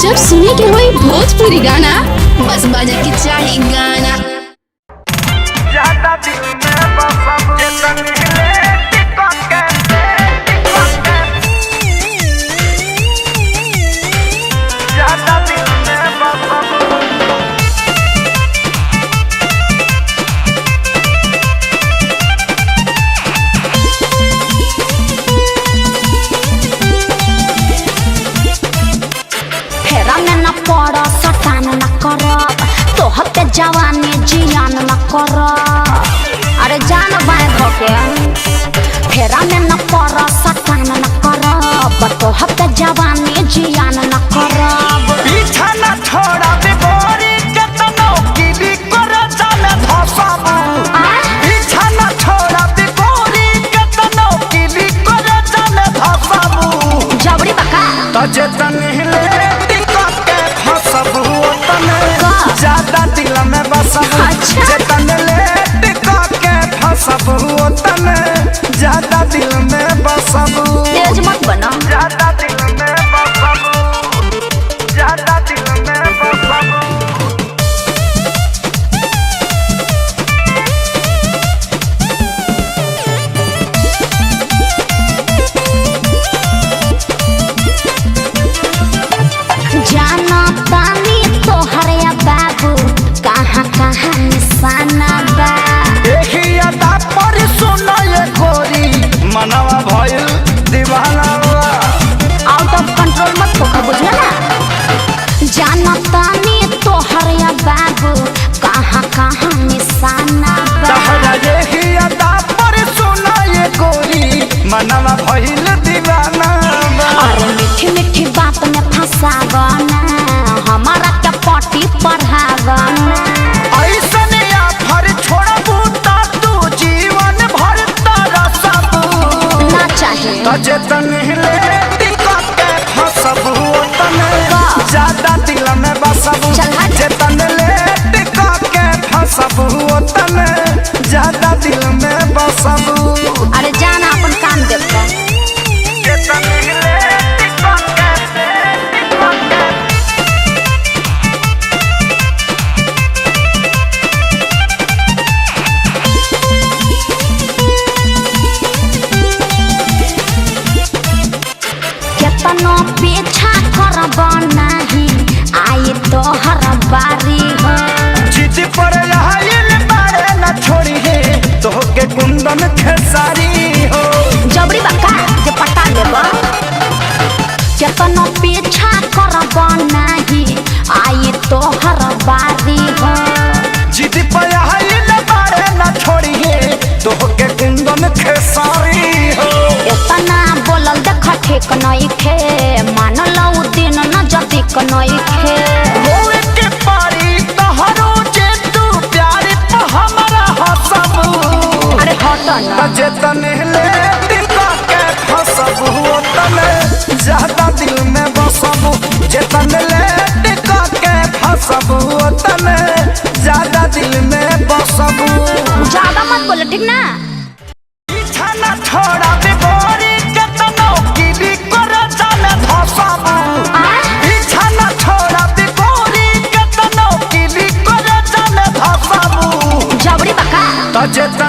जब सुने के होई भोजपुरी गाना बस बजे के चाही गाना। ज्यादा दिल में बसब जतन हिले टिकट के ज्यादा दिल में बसब फेरा में न पड़ सटान न कर तोहर पे जवानी जियान न कर। अरे जान बाएं धोके फेरा में न पड़ सटान न कर तोहर पे जवानी जियान न कर। पीछा न छोड़ा बिगोरी केतनो गिरी कर जाने धसब। पीछा न छोड़ा बिगोरी केतनो गिरी कर जाने धसब। जबरी बका जतन हिले टिकट के फसब ओतने ज्यादा दिल में बसब। अच्छा। जतन ले टिकट के फसब ओतने ज्यादा दिल में बसब। तेज मत बना ज्यादा दिल में बसब। ज्यादा दिल में बसब। जाना तानी तोहरे बाबू कहाँ कहाँ निशाना बा। देखी अदा पर सुना ये गोरी मनवा भइल दीवाना बा। आउट ऑफ कंट्रोल मत होकर बुझला ना। जाना तानी तोहरे बाबू कहाँ कहाँ निशाना बा। तहरा देखी अदा पर सुना ये गोरी मनवा भइल दीवाना बा। अरे मीठी मीठी बात में फंसावना हमारा क्या पटी पढ़ावना। ऐसन आफर छोड़बू ता तू जीवन भर तरसब। ना चाहे जतन हिले टिकट के फसब ओतने ज्यादा दिल में बसब। चल हट। जतन ले टिकट के फसब ओतने ज्यादा दिल में बसब। अरे जाना अपन काम देखो। जतन हिले टिकट के केतनो पीछा करब नाही आई तोहर बारी हो। जिद पर आइल बारे न छोड़ी है तोहके कुंदन खेसारी हो। जबरी बका जे पटा लेब केतनो पीछा करब नाही आई तोहर बारी हो। जिद पर आइल बारे न छोड़ी है तोहके कुंदन खेसारी हो। इतना बोलल देख ठीक नइखे मानल उ दिन न जतिक नइखे। होए के पारी तहरो जे तू प्यार पे हमरा हसब। अरे हट ना जतन ले टिकट के फसब ओतने ज्यादा दिल में बसब। जतन ले टिकट के फसब ओतने ज्यादा दिल में बसब। ज्यादा मत बोलो ठीक ना। पीछा न छोड़ा बिगोरी केतनो गिरी कर जाने धसब। पीछा न छोड़ा बिगोरी केतनो गिरी कर जाने धसब। जबरी बका जतन